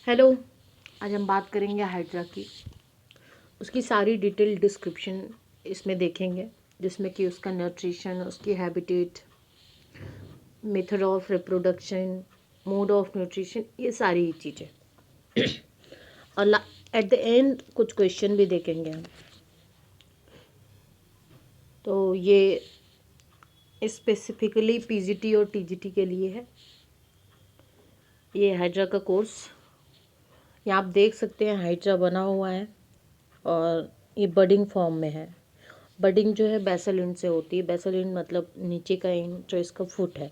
Hello. आज हम बात करेंगे हाइड्रा की। उसकी सारी डिटेल डिस्क्रिप्शन इसमें देखेंगे, जिसमें कि उसका न्यूट्रिशन, उसकी habitat, method of reproduction, mode of nutrition, ये सारी ही चीज़ें। और एट द एंड कुछ क्वेश्चन भी देखेंगे हम। तो ये स्पेसिफिकली पीजीटी और टीजीटी के लिए है। ये हाइड्रा का कोर्स यहाँ आप देख सकते हैं, हाइड्रा बना हुआ है और ये बडिंग फॉर्म में है। बडिंग जो है बेसल एंड से होती है। बेसल एंड मतलब नीचे का एंड जो इसका फुट है।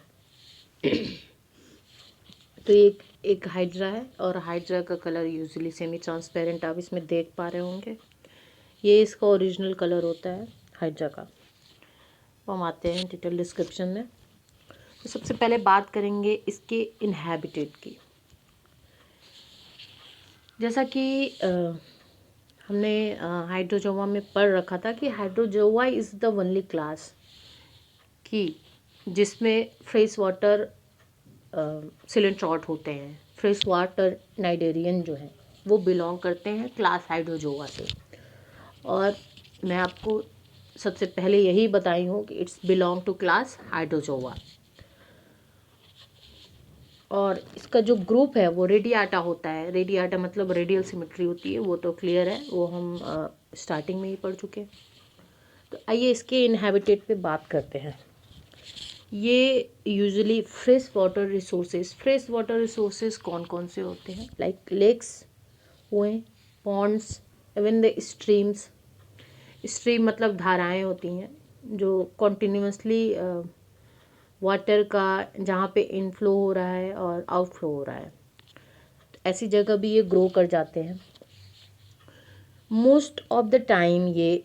तो ये एक हाइड्रा है और हाइड्रा का कलर यूजुअली सेमी ट्रांसपेरेंट आप इसमें देख पा रहे होंगे। ये इसका ओरिजिनल कलर होता है हाइड्रा का। तो हम आते हैं डिटेल डिस्क्रिप्शन में। तो सबसे पहले बात करेंगे इसके इनहैबिटेट की। जैसा कि हमने हाइड्रोजोआ में पढ़ रखा था कि Hydrozoa is the only class की जिसमें फ्रेश वाटर सिलेंट्रॉट होते हैं। फ्रेश वाटर नाइडेरियन जो है वो बिलोंग करते हैं क्लास हाइड्रोजोआ से। और मैं आपको सबसे पहले यही बताई हूँ कि it's belong to class hydrozoa. और इसका जो ग्रुप है वो रेडियाटा होता है। रेडियाटा मतलब रेडियल सिमेट्री होती है, वो तो क्लियर है, वो हम स्टार्टिंग में ही पढ़ चुके हैं। तो आइए इसके इनहैबिटेट पे बात करते हैं। ये यूजुअली फ्रेश वाटर रिसोर्सेज कौन कौन से होते हैं? लाइक लेक्स हुए, ponds, even the streams. Stream मतलब धाराएं होती हैं जो कॉन्टिन्यूसली वाटर का जहाँ पे इनफ्लो हो रहा है और आउटफ्लो हो रहा है, ऐसी जगह भी ये ग्रो कर जाते हैं। मोस्ट ऑफ द टाइम ये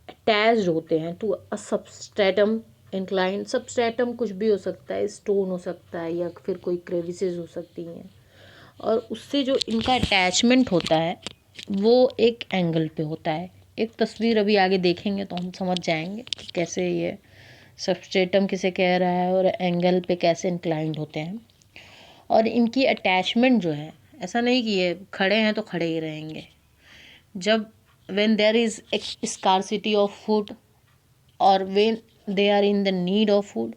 अटैच्ड होते हैं to a substratum incline. Substratum कुछ भी हो सकता है, स्टोन हो सकता है या फिर कोई क्रेविसेस हो सकती हैं। और उससे जो इनका अटैचमेंट होता है वो एक एंगल पे होता है। एक तस्वीर अभी आगे देखेंगे तो हम समझ जाएंगे कि कैसे ये सबस्ट्रेटम किसे कह रहा है और एंगल पे कैसे इंक्लाइंड होते हैं। और इनकी अटैचमेंट जो है, ऐसा नहीं कि ये खड़े हैं तो खड़े ही रहेंगे। जब when there is a scarcity of food or when they are in the need of food,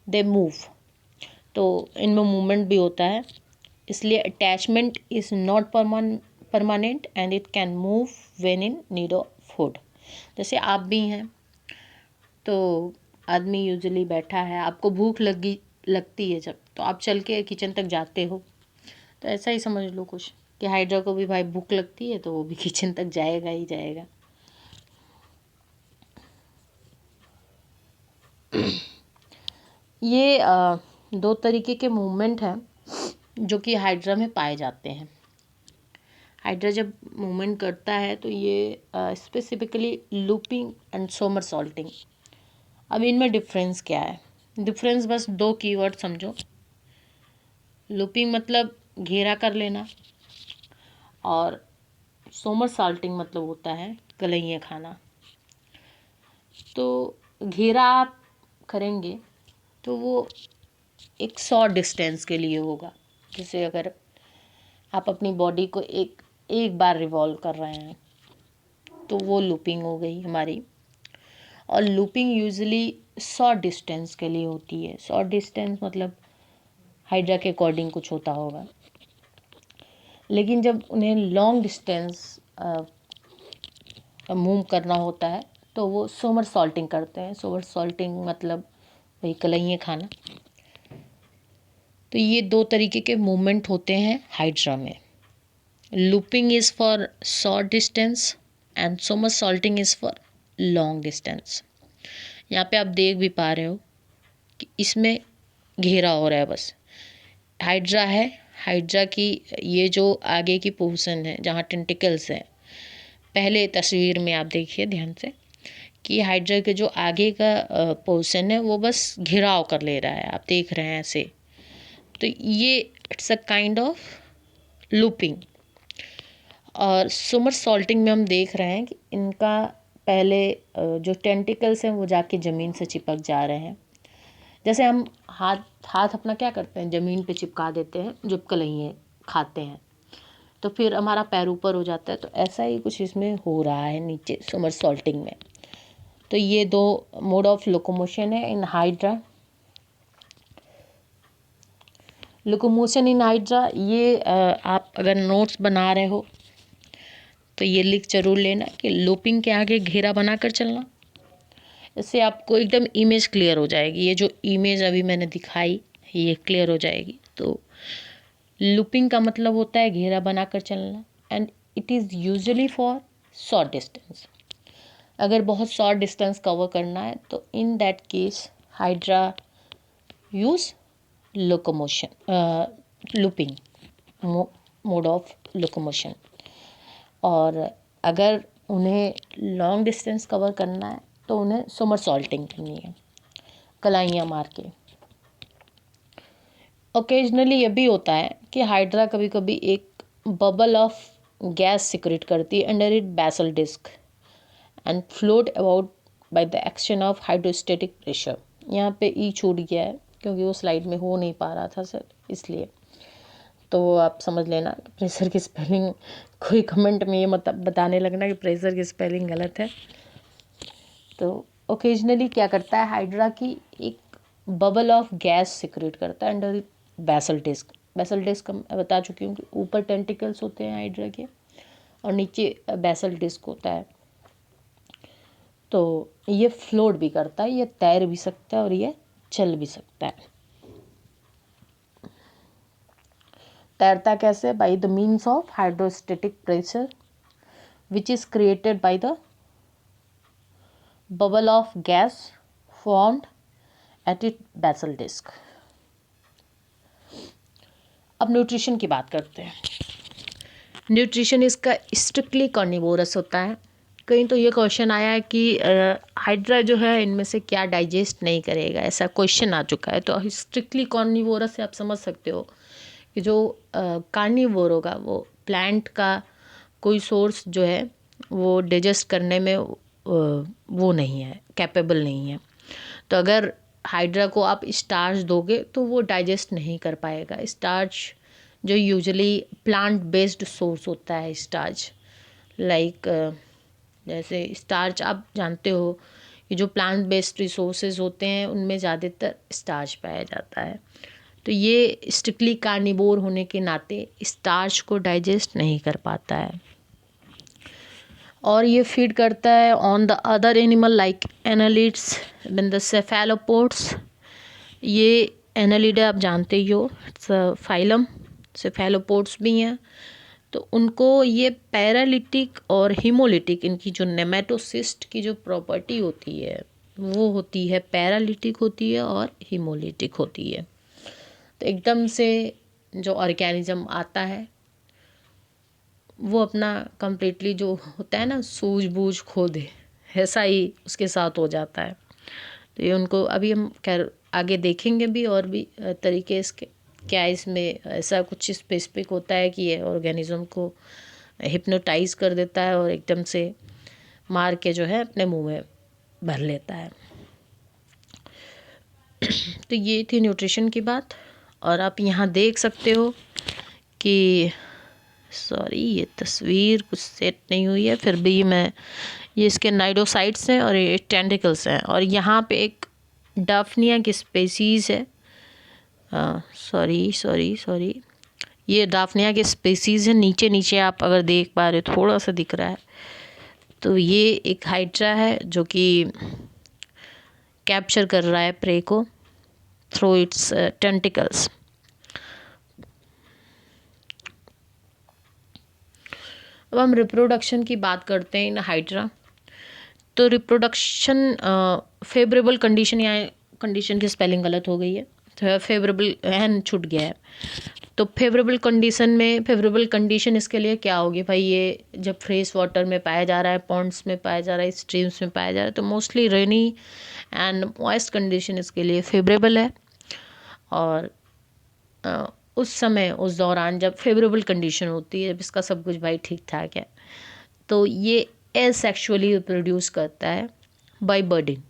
they move। तो इनमें मूवमेंट भी होता है, इसलिए attachment is not permanent and it can move when in need of food. जैसे आप भी हैं, तो आदमी यूजुअली बैठा है, आपको भूख लगती है जब, तो आप चल के किचन तक जाते हो। तो ऐसा ही समझ लो कुछ कि हाइड्रा को भी भाई भूख लगती है तो वो भी किचन तक जाएगा ही जाएगा। ये दो तरीके के मूवमेंट हैं जो कि हाइड्रा में पाए जाते हैं। हाइड्रा जब मूवमेंट करता है तो ये स्पेसिफिकली लूपिंग एंड सोमरसॉल्टिंग। अब इनमें डिफरेंस क्या है? डिफरेंस बस दो कीवर्ड समझो। लूपिंग मतलब घेरा कर लेना और सोमरसॉल्टिंग मतलब होता है गलैया खाना। तो घेरा आप करेंगे तो वो एक शॉर्ट डिस्टेंस के लिए होगा। जैसे अगर आप अपनी बॉडी को एक बार रिवॉल्व कर रहे हैं तो वो लूपिंग हो गई हमारी। और लूपिंग यूजुअली शॉर्ट डिस्टेंस के लिए होती है। शॉर्ट डिस्टेंस मतलब हाइड्रा के अकॉर्डिंग कुछ होता होगा। लेकिन जब उन्हें लॉन्ग डिस्टेंस मूव करना होता है तो वो सोमरसॉल्टिंग करते हैं। सोमरसॉल्टिंग मतलब वही कलैया खाना। तो ये दो तरीके के मूवमेंट होते हैं हाइड्रा में। Looping is for short distance and somersaulting is for long distance. यहाँ पे आप देख भी पा रहे हो कि इसमें घेरा हो रहा है बस। हाइड्रा है, हाइड्रा की ये जो आगे की पोर्शन है जहाँ टेंटिकल्स हैं, पहले तस्वीर में आप देखिए ध्यान से कि हाइड्रा के जो आगे का पोर्शन है वो बस घेराव कर ले रहा है, आप देख रहे हैं ऐसे। तो ये it's a kind of looping. और सोमरसॉल्टिंग में हम देख रहे हैं कि इनका पहले जो टेंटिकल्स हैं वो जाके ज़मीन से चिपक जा रहे हैं। जैसे हम हाथ अपना क्या करते हैं, ज़मीन पे चिपका देते हैं जब कलैया खाते हैं, तो फिर हमारा पैर ऊपर हो जाता है। तो ऐसा ही कुछ इसमें हो रहा है नीचे सोमरसॉल्टिंग में। तो ये दो मोड ऑफ लोकोमोशन है in hydra. Locomotion in hydra, ये आप अगर नोट्स बना रहे हो तो ये लिख जरूर लेना कि लूपिंग के आगे घेरा बनाकर चलना। इससे आपको एकदम इमेज क्लियर हो जाएगी। ये जो इमेज अभी मैंने दिखाई ये क्लियर हो जाएगी। तो लूपिंग का मतलब होता है घेरा बनाकर चलना, and it is usually for short distance. अगर बहुत शॉर्ट डिस्टेंस कवर करना है तो in that case hydra use locomotion, looping mode of locomotion. और अगर उन्हें लॉन्ग डिस्टेंस कवर करना है तो उन्हें सोमरसॉल्टिंग करनी है, कलाइयाँ मार के। ओकेजनली ये भी होता है कि हाइड्रा कभी कभी एक बबल ऑफ गैस सिक्रेट करती है under it basal disc and float about by the action of hydrostatic pressure. यहाँ पे ई छूट गया है क्योंकि वो स्लाइड में हो नहीं पा रहा था सर, इसलिए। तो आप समझ लेना प्रेशर की स्पेलिंग, कोई कमेंट में ये मत बताने लगना कि प्रेशर की स्पेलिंग गलत है। तो ओकेजनली क्या करता है हाइड्रा की एक बबल ऑफ गैस सिक्रेट करता है under basal disc. Basal disc मैं बता चुकी हूँ कि ऊपर टेंटिकल्स होते हैं हाइड्रा के और नीचे बेसल डिस्क होता है। तो ये फ्लोट भी करता है, ये तैर भी सकता है और ये चल भी सकता है। तैरता कैसे? By the means of hydrostatic pressure which is created by the bubble of gas formed at it basal disc. अब न्यूट्रिशन की बात करते हैं। न्यूट्रिशन इसका स्ट्रिक्टली कार्निवोरस होता है। कहीं तो ये क्वेश्चन आया है कि हाइड्रा जो है इनमें से क्या डाइजेस्ट नहीं करेगा, ऐसा क्वेश्चन आ चुका है। तो स्ट्रिक्टली कार्निवोरस से आप समझ सकते हो कि जो कार्निवोर होगा वो प्लांट का कोई सोर्स जो है वो डाइजेस्ट करने में वो नहीं है, कैपेबल नहीं है। तो अगर हाइड्रा को आप स्टार्च दोगे तो वो डाइजेस्ट नहीं कर पाएगा। स्टार्च जो यूजुअली प्लांट बेस्ड सोर्स होता है, स्टार्च लाइक जैसे स्टार्च आप जानते हो कि जो प्लांट बेस्ड रिसोर्सेज होते हैं उनमें ज़्यादातर स्टार्च पाया जाता है। तो ये स्ट्रिक्टली कार्निवोर होने के नाते स्टार्च को डाइजेस्ट नहीं कर पाता है और ये फीड करता है on the other animal like annelids then the cephalopods. ये एनालिड आप जानते ही हो, फाइलम। सेफेलोपोड्स भी हैं तो उनको ये पैरालिटिक और हीमोलिटिक, इनकी जो नेमेटोसिस्ट की जो प्रॉपर्टी होती है वो होती है पैरालिटिक होती है और हीमोलिटिक होती है। तो एकदम से जो ऑर्गेनिज्म आता है वो अपना कंप्लीटली जो होता है ना सूझबूझ खो दे, ऐसा ही उसके साथ हो जाता है। तो ये उनको अभी हम खैर आगे देखेंगे भी और भी तरीके इसके, क्या इसमें ऐसा कुछ स्पेसिफिक होता है कि ये ऑर्गेनिज्म को हिप्नोटाइज कर देता है और एकदम से मार के जो है अपने मुंह में भर लेता है। तो ये थी न्यूट्रिशन की बात। और आप यहाँ देख सकते हो कि सॉरी ये तस्वीर कुछ सेट नहीं हुई है, फिर भी ये इसके नाइडोसाइट्स हैं और ये टेंटिकल्स हैं और यहाँ पे एक डाफनिया की स्पेसीज़ है। सॉरी ये डाफनिया की स्पेसीज़ है। नीचे नीचे आप अगर देख पा रहे हो थोड़ा सा दिख रहा है, तो ये एक हाइड्रा है जो कि कैप्चर कर रहा है प्रे को थ्रू इट्स टेंटिकल्स। अब हम रिप्रोडक्शन की बात करते हैं इन हाइड्रा। तो रिप्रोडक्शन फेवरेबल कंडीशन, यहाँ कंडीशन की स्पेलिंग गलत हो गई है, तो फेवरेबल एन छूट गया है। तो फेवरेबल कंडीशन में, फेवरेबल कंडीशन इसके लिए क्या होगी भाई? ये जब फ्रेश वाटर में पाया जा रहा है, पॉन्ड्स में पाया जा रहा है, स्ट्रीम्स में पाया जा रहा है, तो mostly rainy and moist condition इसके लिए फेवरेबल है। और उस समय, उस दौरान जब फेवरेबल कंडीशन होती है, जब इसका सब कुछ भाई ठीक ठाक है, तो ये एसेक्सुअली रिप्रोड्यूस करता है बाय बर्डिंग।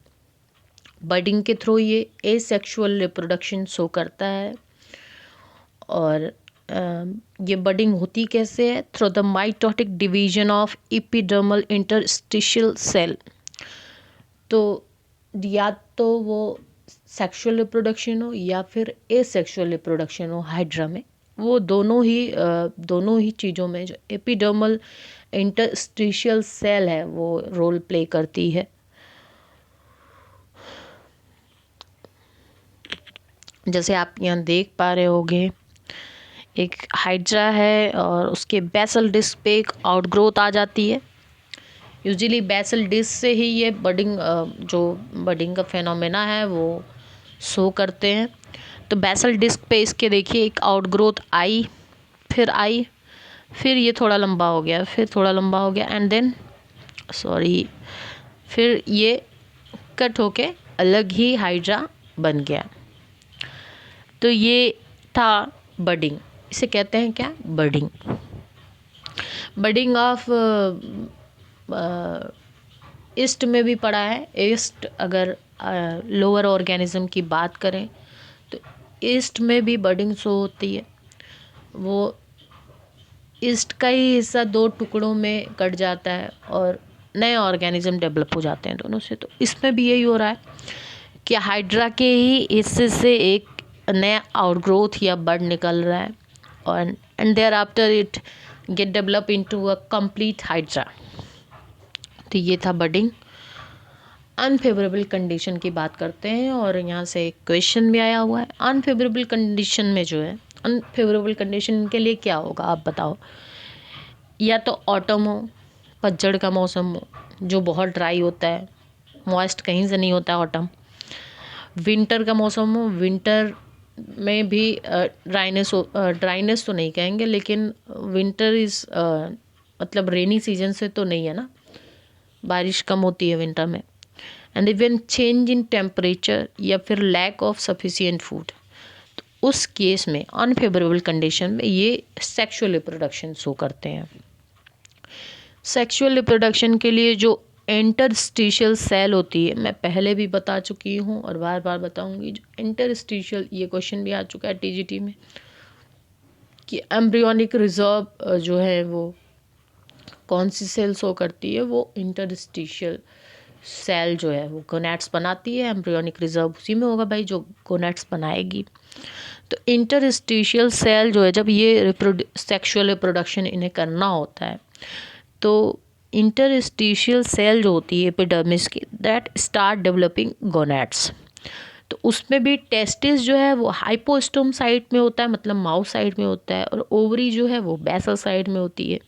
बर्डिंग के थ्रू ये एसेक्सुअल रिप्रोडक्शन शो करता है। और ये बडिंग होती कैसे है? Through the mitotic division of epidermal interstitial cell. तो या तो वो सेक्सुअल रिप्रोडक्शन हो या फिर एसेक्सुअल रिप्रोडक्शन हो हाइड्रा में, वो दोनों ही चीज़ों में जो एपिडर्मल इंटरस्टिशियल सेल है वो रोल प्ले करती है। जैसे आप यहाँ देख पा रहे होगे, एक हाइड्रा है और उसके बेसल डिस्क पे एक आउटग्रोथ आ जाती है। यूजुअली बेसल डिस्क से ही ये जो बडिंग का फेनोमेना है वो शो करते हैं। तो बेसल डिस्क पे इसके देखिए एक आउटग्रोथ आई, फिर ये थोड़ा लंबा हो गया, फिर थोड़ा लंबा हो गया, एंड देन फिर ये कट होके अलग ही हाइड्रा बन गया। तो ये था बडिंग। इसे कहते हैं क्या? बडिंग। बडिंग ऑफ ईस्ट में भी पड़ा है। ईस्ट अगर लोअर ऑर्गेनिज्म की बात करें तो ईस्ट में भी बडिंग शो होती है। वो ईस्ट का ही हिस्सा दो टुकड़ों में कट जाता है और नए ऑर्गेनिज्म डेवलप हो जाते हैं दोनों से। तो इसमें भी यही हो रहा है कि हाइड्रा के ही हिस्से से एक नया आउटग्रोथ या बड निकल रहा है और and thereafter it get develop into a complete hydra. तो ये था बडिंग। अनफेवरेबल कंडीशन की बात करते हैं और यहाँ से एक क्वेश्चन भी आया हुआ है। अनफेवरेबल कंडीशन में जो है, अनफेवरेबल कंडीशन के लिए क्या होगा आप बताओ? या तो ऑटम हो, पतझड़ का मौसम हो जो बहुत ड्राई होता है, मॉइस्ट कहीं से नहीं होता है ऑटम। विंटर का मौसम हो, विंटर में भी ड्राइनेस तो नहीं कहेंगे, लेकिन विंटर इज़ मतलब रेनी सीजन से तो नहीं है ना, बारिश कम होती है विंटर में। And even change in temperature या फिर लैक ऑफ सफिशिएंट फूड, तो उस केस में अनफेवरेबल कंडीशन में ये सेक्सुअल रिप्रोडक्शन शो करते हैं। सेक्सुअल रिप्रोडक्शन के लिए जो इंटरस्टिशियल सेल होती है, मैं पहले भी बता चुकी हूँ और बार बार बताऊंगी। जो इंटरस्टिशियल, ये क्वेश्चन भी आ चुका है टीजीटी में कि एम्ब्रियोनिक रिजर्व जो है वो कौन सी सेल शो करती है? वो इंटरस्टिशियल सेल जो है वो गोनैड्स बनाती है। एम्ब्रियोनिक रिजर्व उसी में होगा भाई जो गोनैड्स बनाएगी। तो इंटरस्टिशियल सेल जो है, जब ये सेक्सुअल रिप्रोडक्शन इन्हें करना होता है तो इंटरस्टिशियल सेल जो होती है एपिडर्मिस की, दैट स्टार्ट डेवलपिंग गोनैड्स। तो उसमें भी टेस्टिस जो है वो हाइपोस्टोम साइड में होता है, मतलब माउथ साइड में होता है, और ओवरी जो है वो बेसल साइड में होती है।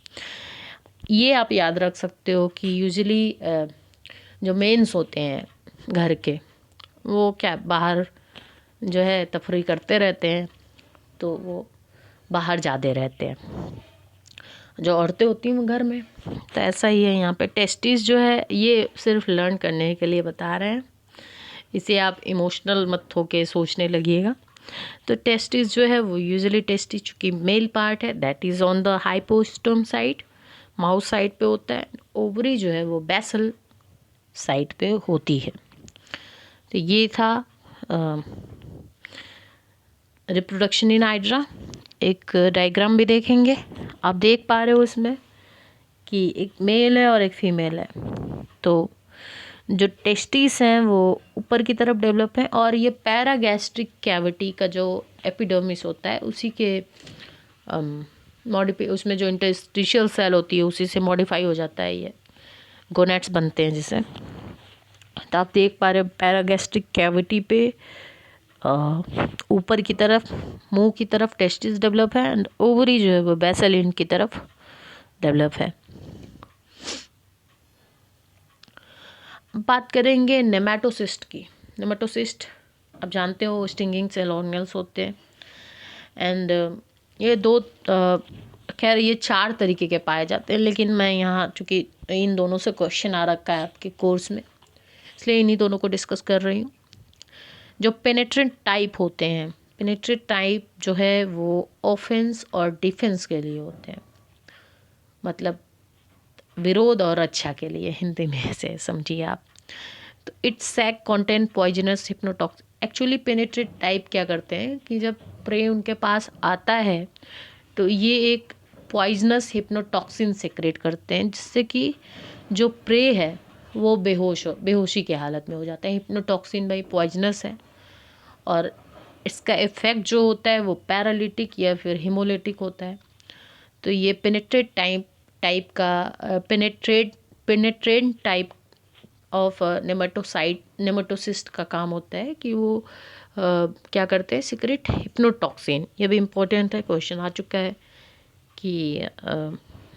ये आप याद रख सकते हो कि यूजुअली जो मेंस होते हैं घर के, वो क्या बाहर जो है तफरी करते रहते हैं, तो वो बाहर ज़्यादा रहते हैं। जो औरतें होती हैं वो घर में। तो ऐसा ही है यहाँ पे। टेस्टिस जो है ये सिर्फ लर्न करने के लिए बता रहे हैं, इसे आप इमोशनल मत होके सोचने लगिएगा। तो टेस्टिस जो है वो यूजुअली टेस्टिस चूँकि मेल पार्ट है, that is on the hypostome side, mouth side पे होता है। ओवरी जो है वो बेसल साइड पे होती है। तो ये था रिप्रोडक्शन इन हाइड्रा। एक डायग्राम भी देखेंगे, आप देख पा रहे हो इसमें कि एक मेल है और एक फीमेल है। तो जो टेस्टिस हैं वो ऊपर की तरफ डेवलप है और ये पैरागैस्ट्रिक कैविटी का जो एपिडर्मिस होता है उसी के उसमें जो इंटरस्टिशियल सेल होती है उसी से मॉडिफाई हो जाता है, ये गोनैड्स बनते हैं जिसे। तो आप देख पा रहे हो पैरागैस्ट्रिक कैविटी पे ऊपर की तरफ, मुंह की तरफ टेस्टिस डेवलप है एंड ओवरी जो है वो बेसल एंड की तरफ डेवलप है। बात करेंगे नेमेटोसिस्ट की। नेमेटोसिस्ट आप जानते हो स्टिंगिंग सेल ऑर्गेनेल्स होते हैं एंड ये खैर ये 4 तरीके के पाए जाते हैं, लेकिन मैं यहाँ चूँकि इन दोनों से क्वेश्चन आ रखा है आपके कोर्स में, इसलिए इन्हीं दोनों को डिस्कस कर रही हूँ। जो पेनेट्रेंट टाइप होते हैं, पेनेट्रेंट टाइप जो है वो ऑफेंस और डिफेंस के लिए होते हैं, मतलब विरोध और रक्षा के लिए, हिंदी में ऐसे समझिए आप। तो it's sac content poisonous hypnotoxic. Actually penetrate type क्या करते हैं कि जब प्रे उनके पास आता है तो ये एक पॉइजनस हिप्नोटॉक्सिन सेक्रेट करते हैं, जिससे कि जो प्रे है वो बेहोशी की हालत में हो जाता है। हिप्नोटॉक्सिन भाई पॉइजनस है और इसका इफ़ेक्ट जो होता है वो पैरालिटिक या फिर हिमोलिटिक होता है। तो ये पेनेट्रेंट टाइप ऑफ नेमेटोसिस्ट का काम होता है कि वो क्या करते हैं, सीक्रेट हिप्नोटॉक्सिन। ये भी इम्पोर्टेंट है, क्वेश्चन आ चुका है कि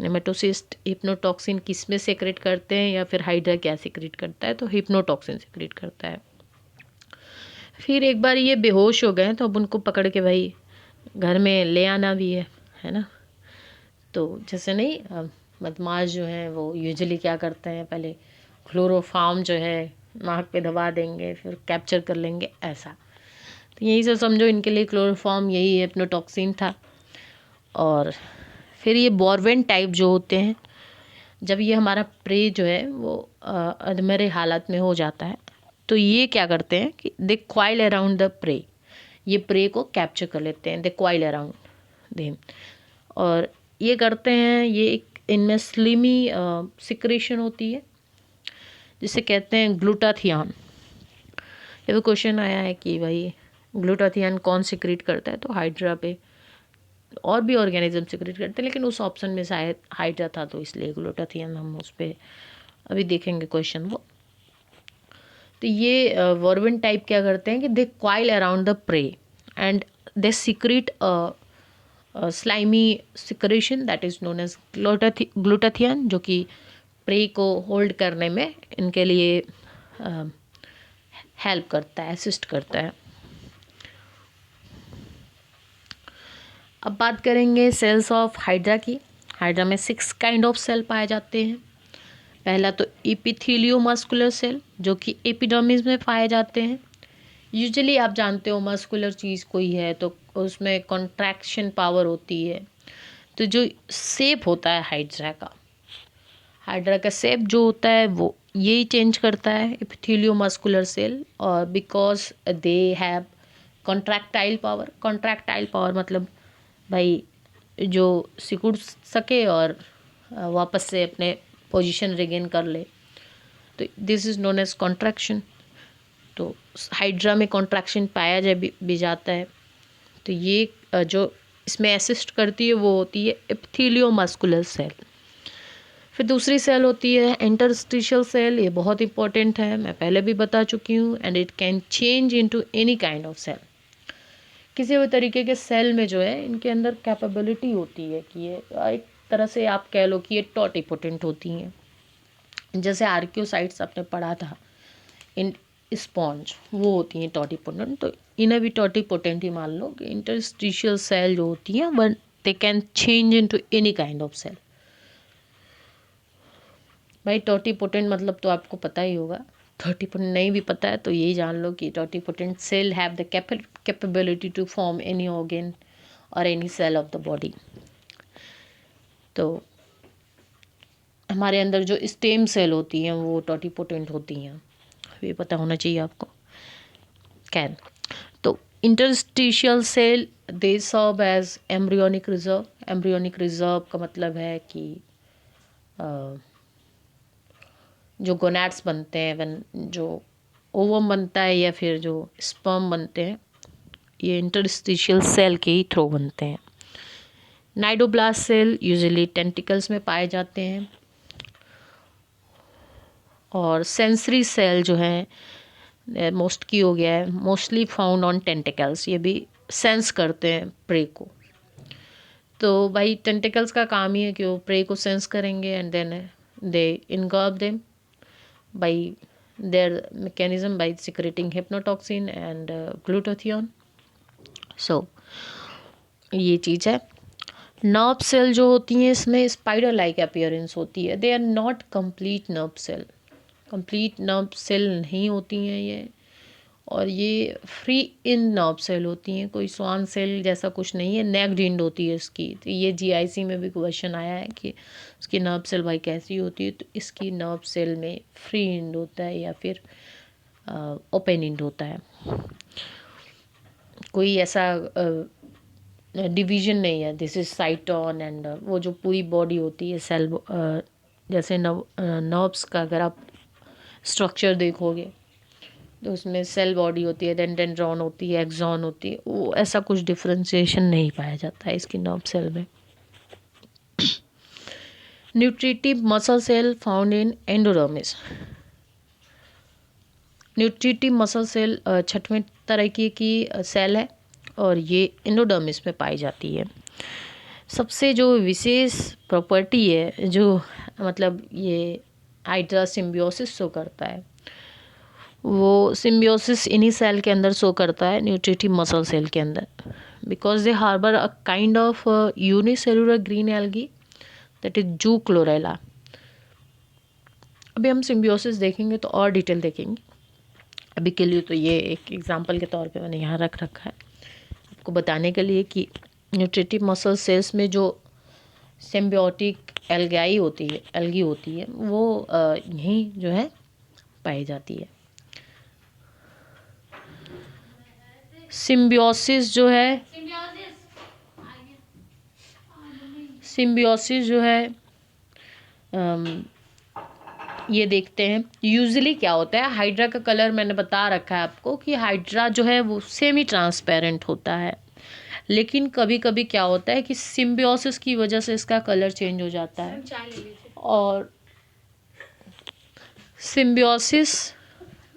नेमेटोसिस्ट हिप्नोटॉक्सिन किस में सेक्रेट करते हैं या फिर हाइड्रा क्या सेक्रेट करता है, तो हिप्नोटॉक्सिन सेक्रेट करता है। फिर एक बार ये बेहोश हो गए तो अब उनको पकड़ के भाई घर में ले आना भी है ना। तो जैसे नहीं, बदमाश जो हैं वो यूजुअली क्या करते हैं, पहले क्लोरोफार्म जो है नाक पे दबा देंगे, फिर कैप्चर कर लेंगे, ऐसा। तो यही सब समझो, इनके लिए क्लोरोफार्म यही हिप्नोटॉक्सिन था। और फिर ये बॉर्वेन टाइप जो होते हैं, जब ये हमारा प्रे जो है वो अधमरे हालत में हो जाता है, तो ये क्या करते हैं कि they coil around the pray, ये प्रे को कैप्चर कर लेते हैं, दे क्वाइल अराउंड देम। और ये करते हैं, ये एक इनमें स्लिमी सिक्रेशन होती है जिसे कहते हैं ग्लूटाथियन। ये भी क्वेश्चन आया है कि भाई ग्लूटाथियन कौन सिक्रेट करता है, तो हाइड्रा पे और भी ऑर्गेनिज्म सिक्रेट करते हैं, लेकिन उस ऑप्शन में शायद हाइड्रा था तो इसलिए ग्लूटाथियन हम उस पर अभी देखेंगे क्वेश्चन वो। तो ये वर्विन टाइप क्या करते हैं कि they coil around the prey and they secrete slimy secretion that is known as glutathione, जो कि प्रे को होल्ड करने में इनके लिए हेल्प करता है, असिस्ट करता है। अब बात करेंगे सेल्स ऑफ हाइड्रा की। हाइड्रा में 6 काइंड ऑफ सेल पाए जाते हैं। पहला तो एपिथेलियोमस्कुलर सेल, जो कि एपिडर्मिस में पाए जाते हैं। यूजुअली आप जानते हो मस्कुलर चीज़ कोई है तो उसमें कॉन्ट्रैक्शन पावर होती है। तो जो शेप होता है हाइड्रा का शेप जो होता है वो यही चेंज करता है, एपिथेलियोमस्कुलर सेल। और because they have contractile power मतलब भाई जो सिकुड़ सके और वापस से अपने पोजीशन रिगेन कर ले, तो this is known as contraction. तो हाइड्रा में कॉन्ट्रैक्शन पाया भी जाता है। तो ये जो इसमें असिस्ट करती है वो होती है एपिथेलियोमस्कुलर सेल। फिर दूसरी सेल होती है इंटरस्टिशियल सेल। ये बहुत इंपॉर्टेंट है, मैं पहले भी बता चुकी हूँ। And it can change into any kind of cell. किसी भी तरीके के सेल में जो है इनके अंदर कैपेबिलिटी होती है कि ये एक तरह से आप कह लो कि ये टॉटिपोटेंट होती हैं। जैसे आर्कियोसाइट्स आपने पढ़ा था, इन स्पॉन्ज वो होती हैं टॉटिपोटेंट, तो इन्हें भी टॉटिपोटेंट ही मान लो कि इंटरस्टिशियल सेल जो होती हैं one they can change into any kind of cell. भाई टॉटिपोटेंट मतलब तो आपको पता ही होगा, टॉटिपोटेंट नहीं भी पता है तो यही जान लो कि totipotent cell have the capability to form any organ और any cell of the body. तो हमारे अंदर जो स्टेम सेल होती हैं वो टॉटिपोटेंट होती हैं, ये पता होना चाहिए आपको। खैर, तो interstitial cell they serve as embryonic reserve. Embryonic reserve का मतलब है कि जो गोनैड्स बनते हैं, जो ओवम बनता है या फिर जो स्पर्म बनते हैं, ये इंटरस्टिशियल सेल के ही थ्रू बनते हैं। नाइडोब्लास्ट सेल यूजुअली टेंटिकल्स में पाए जाते हैं। और सेंसरी सेल जो है मोस्ट की हो गया है, मोस्टली फाउंड ऑन टेंटिकल्स। ये भी सेंस करते हैं प्रे को। तो भाई टेंटिकल्स का काम ही है कि वो प्रे को सेंस करेंगे and then they engulf them by their mechanism by secreting hypnotoxin and glutathione. So ये चीज़ है। नर्व सेल जो होती हैं इसमें स्पाइडर लाइक अपीयरेंस होती है। They are not complete nerve cell, complete nerve cell नहीं होती हैं ये, और ये फ्री इन नर्व सेल होती हैं, कोई स्वान सेल जैसा कुछ नहीं है। नेक्ड एंड होती है इसकी। तो ये जीआईसी में भी क्वेश्चन आया है कि उसकी नर्व सेल भाई कैसी होती है, तो इसकी नर्व सेल में फ्री एंड होता है या फिर ओपन एंड होता है। कोई ऐसा डिवीजन नहीं है, दिस इज साइटोन एंड वो जो पूरी बॉडी होती है सेल, जैसे नर्व्स का अगर आप स्ट्रक्चर देखोगे तो उसमें सेल बॉडी होती है, देन डेंड्रॉन होती है, एक्सॉन होती है, वो ऐसा कुछ डिफ्रेंसिएशन नहीं पाया जाता है इसकी नर्व सेल में। Nutritive muscle cell found in endodermis. Nutritive muscle cell 6वें तरह की सेल है और ये एंडोडर्मिस में पाई जाती है। सबसे जो विशेष प्रॉपर्टी है, जो मतलब ये हाइड्रा सिम्बियोसिस शो करता है, वो सिम्बियोसिस इन्हीं सेल के अंदर शो करता है, न्यूट्रिटिव मसल सेल के अंदर, because they harbour a kind of unicellular green algae that is zoo chlorella. अभी हम सिम्बियोसिस देखेंगे तो और डिटेल देखेंगे, अभी के लिए तो ये एक एग्जांपल के तौर पे मैंने यहाँ रख रखा है आपको बताने के लिए कि न्यूट्रिटिव मसल सेल्स में जो सिम्बियोटिक एल्गी होती है वो यहीं जो है पाई जाती है। सिम्बियोसिस जो है ये देखते हैं यूजुअली क्या होता है। हाइड्रा का कलर मैंने बता रखा है आपको कि हाइड्रा जो है वो सेमी ट्रांसपेरेंट होता है, लेकिन कभी कभी क्या होता है कि सिम्बियोसिस की वजह से इसका कलर चेंज हो जाता है। और सिम्बियोसिस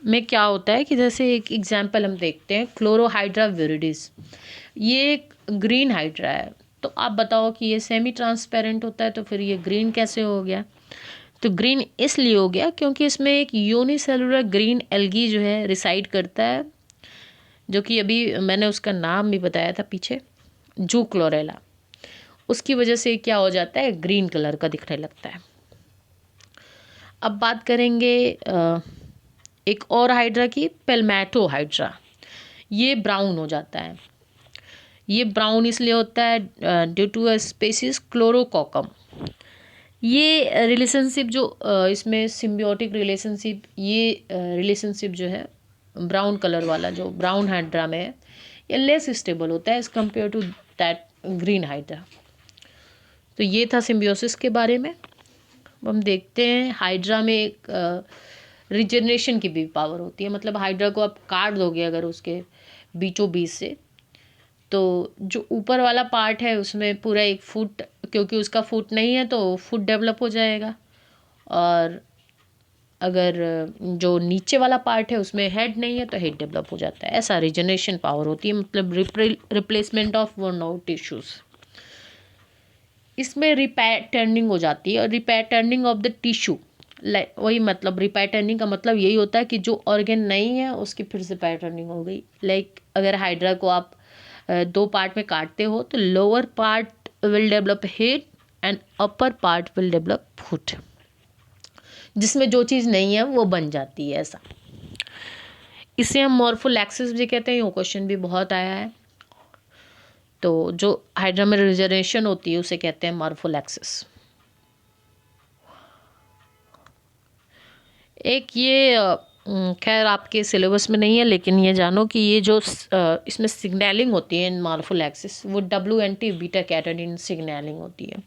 में क्या होता है कि जैसे एक एग्जांपल हम देखते हैं, क्लोरोहाइड्रा विरिडिस, ये एक ग्रीन हाइड्रा है। तो आप बताओ कि ये सेमी ट्रांसपेरेंट होता है तो फिर ये ग्रीन कैसे हो गया? तो ग्रीन इसलिए हो गया क्योंकि इसमें एक यूनिसेलुलर ग्रीन एल्गी जो है रिसाइड करता है, जो कि अभी मैंने उसका नाम भी बताया था पीछे, जू क्लोरेला। उसकी वजह से क्या हो जाता है, ग्रीन कलर का दिखने लगता है। अब बात करेंगे एक और हाइड्रा की, पेल्मेटो हाइड्रा। ये ब्राउन हो जाता है। ये ब्राउन इसलिए होता है ड्यू टू अ स्पेसीज क्लोरोकोकम। ये रिलेशनशिप जो इसमें सिम्बियोटिक रिलेशनशिप, ये रिलेशनशिप जो है ब्राउन कलर वाला जो ब्राउन हाइड्रा में है, ये लेस स्टेबल होता है as compare to that green hydra. तो ये था सिम्बियोसिस के बारे में। हम देखते हैं हाइड्रा में एक रिजनरेशन की भी पावर होती है। मतलब हाइड्रा को आप काट दोगे अगर उसके बीचों बीच से, तो जो ऊपर वाला पार्ट है उसमें पूरा एक फुट, क्योंकि उसका फुट नहीं है तो फुट डेवलप हो जाएगा, और अगर जो नीचे वाला पार्ट है उसमें हेड नहीं है तो हेड डेवलप हो जाता है। ऐसा रिजनरेशन पावर होती है, मतलब replacement of worn out tissues. इसमें रिपैटर्निंग हो जाती है, और रिपैटर्निंग ऑफ द टिश्यू, वही मतलब रिपैटर्निंग का मतलब यही होता है कि जो ऑर्गन नहीं है उसकी फिर से पैटर्निंग हो गई। लाइक अगर हाइड्रा को आप 2 पार्ट में काटते हो तो lower part will develop head and upper part will develop foot, जिसमें जो चीज़ नहीं है वो बन जाती है। ऐसा इसे हम मॉर्फोलैक्सिस भी कहते हैं। ये क्वेश्चन भी बहुत आया है। तो जो हाइड्रा में रिजनरेशन होती है उसे कहते हैं मॉर्फोलैक्सिस। एक ये खैर आपके सिलेबस में नहीं है, लेकिन ये जानो कि ये जो इसमें सिग्नलिंग होती है इन मॉर्फोलैक्सिस, वो WNT बीटा कैटानिन सिग्नलिंग होती है।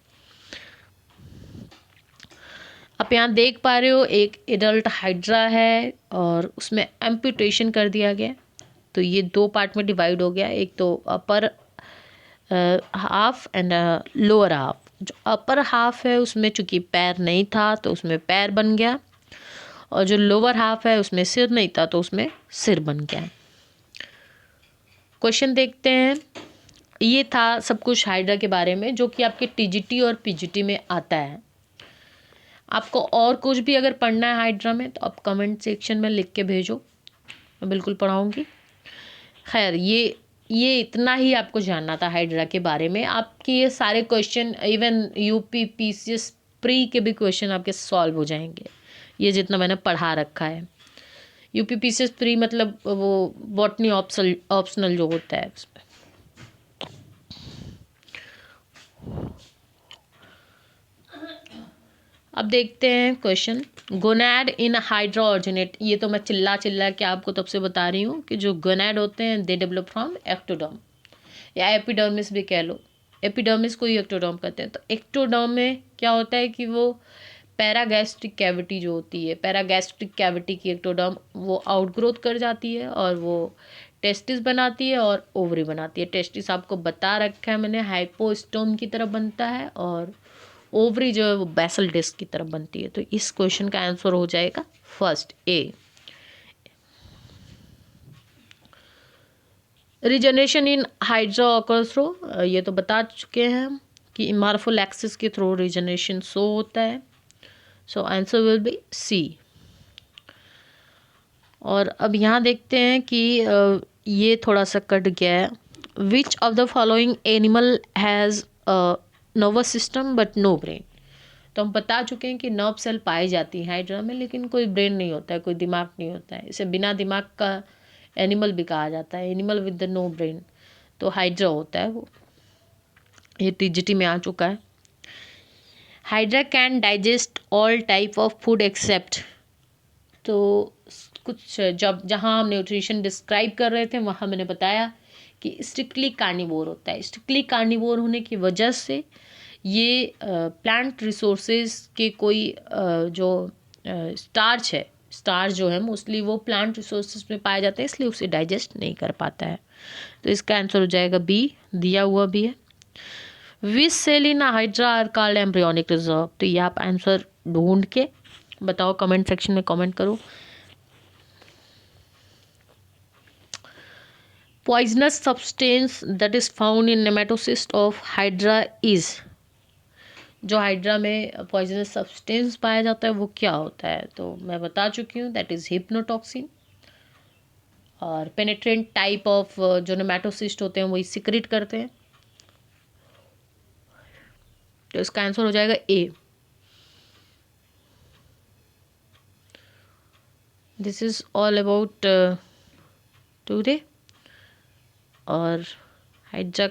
आप यहाँ देख पा रहे हो एक एडल्ट हाइड्रा है और उसमें एम्पुटेशन कर दिया गया। तो ये 2 पार्ट में डिवाइड हो गया, एक तो upper half and lower half. जो अपर हाफ है उसमें चूंकि पैर नहीं था तो उसमें पैर बन गया, और जो लोअर हाफ है उसमें सिर नहीं था तो उसमें सिर बन गया। क्वेश्चन देखते हैं। ये था सब कुछ हाइड्रा के बारे में, जो कि आपके TGT और PGT में आता है। आपको और कुछ भी अगर पढ़ना है हाइड्रा में तो आप कमेंट सेक्शन में लिख के भेजो, मैं बिल्कुल पढ़ाऊँगी। खैर ये इतना ही आपको जानना था हाइड्रा के बारे में। आपके ये सारे question, even UP PCS pre के भी क्वेश्चन आपके सॉल्व हो जाएंगे, ये जितना मैंने पढ़ा रखा है। UP PCS प्री मतलब वो बॉटनी ऑप्शनल जो होता है उसमें। अब देखते हैं question. Gonad in hydra originate. ये तो मैं चिल्ला के आपको तब से बता रही हूँ कि जो गोनैड होते हैं दे डेवलप फ्रॉम एक्टोडर्म। या एपिडर्मिस भी कह लो। एपिडर्मिस को ही एक्टोडर्म कहते हैं। तो एक्टोडर्म में क्या होता है कि वो पैरागैस्ट्रिक कैविटी जो होती है, पैरागैस्ट्रिक कैविटी की एक्टोडर्म वो आउटग्रोथ कर जाती है और वो टेस्टिस बनाती है और ओवरी बनाती है। टेस्टिस आपको बता रखा है मैंने, हाइपोस्टोम की तरह बनता है और ओवरी जो है वो बेसल डिस्क की तरफ बनती है। तो इस क्वेश्चन का आंसर हो जाएगा first A. Regeneration in hydra occur through, ये तो बता चुके हैं हम कि मार्फोलैक्सिस के थ्रू रिजनरेशन शो होता है। So answer will be C. और अब यहाँ देखते हैं कि ये थोड़ा सा कट गया है। Which of the following animal has nervous system but no brain. तो हम बता चुके हैं कि नर्व सेल पाई जाती है हाइड्रा में, लेकिन कोई ब्रेन नहीं होता है, कोई दिमाग नहीं होता है। इसे बिना दिमाग का एनिमल भी कहा जाता है, animal with the no brain. तो हाइड्रा होता है वो, ये टीजीटी में आ चुका है। Hydra can digest all type of food except. तो कुछ जब जहाँ हम न्यूट्रिशन डिस्क्राइब कर रहे थे वहाँ मैंने बताया कि स्ट्रिक्टली कार्निवोर होता है। स्ट्रिक्टली कार्निवोर होने की वजह से ये प्लांट रिसोर्सेज के कोई जो स्टार्च है, स्टार्च जो है मोस्टली वो प्लांट रिसोर्सेज में पाए जाते हैं, इसलिए उसे डाइजेस्ट नहीं कर पाता है। तो इसका आंसर हो जाएगा बी, दिया हुआ भी है। Which cell in hydra are called embryonic reserve. तो ये आप आंसर ढूंढ के बताओ, कमेंट सेक्शन में कमेंट करो। Poisonous substance that is found in nematocyst of hydra is। जो हाइड्रा में पॉइजनस सब्सटेंस पाया जाता है वो क्या होता है, तो मैं बता चुकी हूँ, दैट इज हिप्नोटॉक्सिन। और पेनेट्रेंट टाइप ऑफ जो नेमेटोसिस्ट होते हैं वही सिक्रेट करते हैं। तो इसका आंसर हो जाएगा A. This is all about today. और हाइड्रा